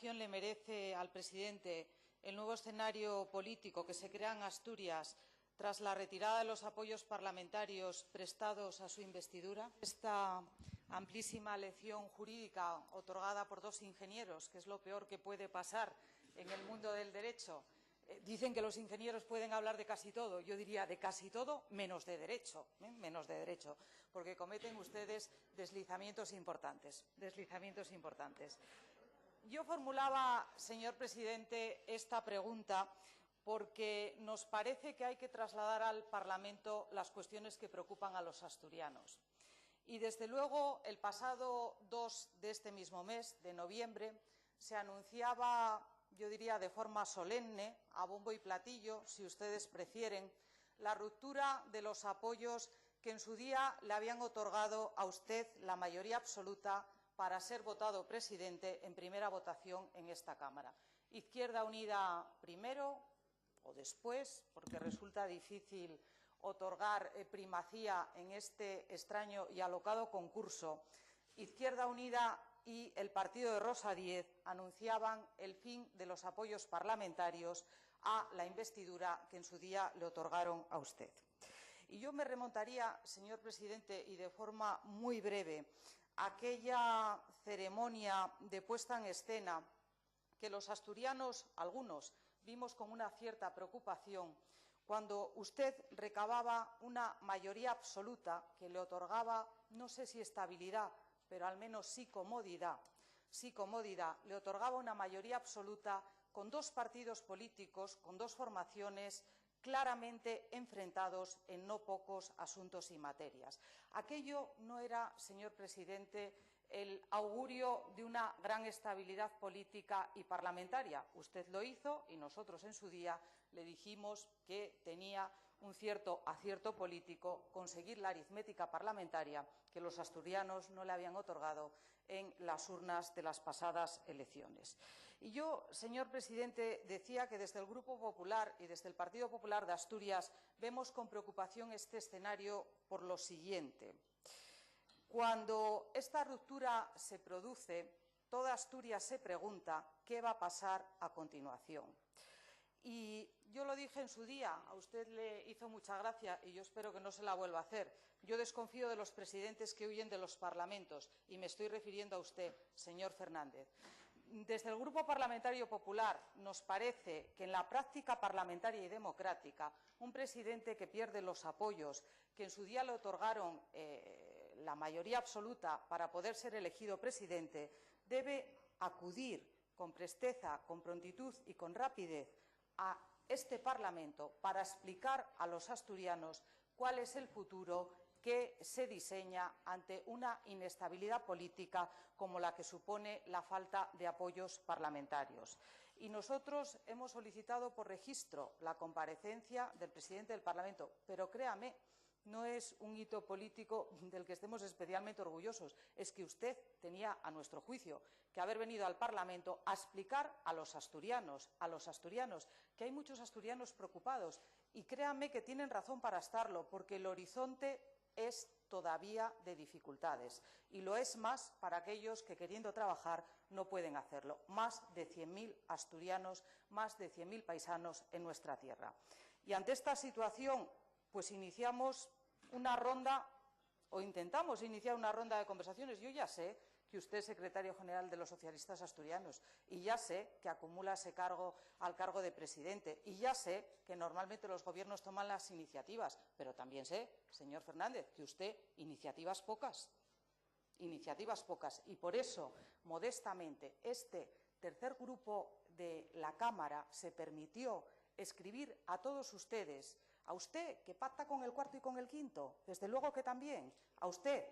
nación le merece al presidente el nuevo escenario político que se crea en Asturias tras la retirada de los apoyos parlamentarios prestados a su investidura? Esta amplísima lección jurídica otorgada por dos ingenieros, que es lo peor que puede pasar en el mundo del derecho. Dicen que los ingenieros pueden hablar de casi todo. Yo diría de casi todo menos de derecho, porque cometen ustedes deslizamientos importantes. Yo formulaba, señor presidente, esta pregunta porque nos parece que hay que trasladar al Parlamento las cuestiones que preocupan a los asturianos. Y, desde luego, el pasado 2 de este mismo mes, de noviembre, se anunciaba, yo diría de forma solemne, a bombo y platillo, si ustedes prefieren, la ruptura de los apoyos que en su día le habían otorgado a usted la mayoría absoluta para ser votado presidente en primera votación en esta Cámara. Izquierda Unida primero o después, porque resulta difícil otorgar primacía en este extraño y alocado concurso. Izquierda Unida y el partido de Rosa Díez anunciaban el fin de los apoyos parlamentarios a la investidura que en su día le otorgaron a usted. Y yo me remontaría, señor presidente, y de forma muy breve, a aquella ceremonia de puesta en escena que los asturianos, algunos, vimos con una cierta preocupación cuando usted recababa una mayoría absoluta que le otorgaba, no sé si estabilidad, pero al menos sí comodidad, le otorgaba una mayoría absoluta con dos partidos políticos, con dos formaciones claramente enfrentados en no pocos asuntos y materias. Aquello no era, señor presidente, el augurio de una gran estabilidad política y parlamentaria. Usted lo hizo y nosotros en su día le dijimos que tenía un cierto acierto político conseguir la aritmética parlamentaria que los asturianos no le habían otorgado en las urnas de las pasadas elecciones. Y yo, señor presidente, decía que desde el Grupo Popular y desde el Partido Popular de Asturias vemos con preocupación este escenario por lo siguiente. Cuando esta ruptura se produce, toda Asturias se pregunta qué va a pasar a continuación. Y yo lo dije en su día, a usted le hizo mucha gracia y yo espero que no se la vuelva a hacer. Yo desconfío de los presidentes que huyen de los parlamentos y me estoy refiriendo a usted, señor Fernández. Desde el Grupo Parlamentario Popular nos parece que en la práctica parlamentaria y democrática un presidente que pierde los apoyos que en su día le otorgaron la mayoría absoluta para poder ser elegido presidente debe acudir con presteza, con prontitud y con rapidez a este Parlamento para explicar a los asturianos cuál es el futuro que se diseña ante una inestabilidad política como la que supone la falta de apoyos parlamentarios. Y nosotros hemos solicitado por registro la comparecencia del presidente del Parlamento, pero créame, no es un hito político del que estemos especialmente orgullosos. Es que usted tenía, a nuestro juicio, que haber venido al Parlamento a explicar a los asturianos, que hay muchos asturianos preocupados. Y créanme que tienen razón para estarlo, porque el horizonte es todavía de dificultades. Y lo es más para aquellos que, queriendo trabajar, no pueden hacerlo. Más de 100.000 asturianos, más de 100.000 paisanos en nuestra tierra. Y ante esta situación, pues iniciamos una ronda, o intentamos iniciar una ronda de conversaciones. Yo ya sé que usted es secretario general de los socialistas asturianos y ya sé que acumula ese cargo al cargo de presidente y ya sé que normalmente los gobiernos toman las iniciativas, pero también sé, señor Fernández, que usted iniciativas pocas. Y por eso, modestamente, este tercer grupo de la Cámara se permitió escribir a todos ustedes, a usted, que pacta con el cuarto y con el quinto, desde luego que también, a usted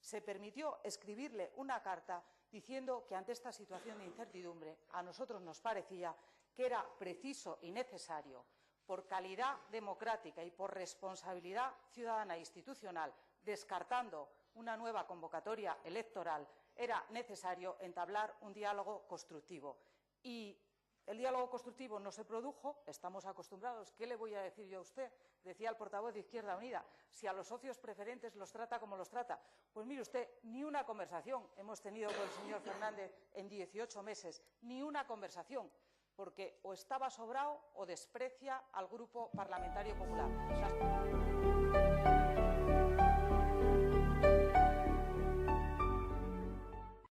se permitió escribirle una carta diciendo que ante esta situación de incertidumbre a nosotros nos parecía que era preciso y necesario, por calidad democrática y por responsabilidad ciudadana e institucional, descartando una nueva convocatoria electoral, era necesario entablar un diálogo constructivo. Y El diálogo constructivo no se produjo, estamos acostumbrados. ¿Qué le voy a decir yo a usted? Decía el portavoz de Izquierda Unida, si a los socios preferentes los trata como los trata. Pues mire usted, ni una conversación hemos tenido con el señor Fernández en 18 meses, ni una conversación, porque o estaba sobrado o desprecia al Grupo Parlamentario Popular.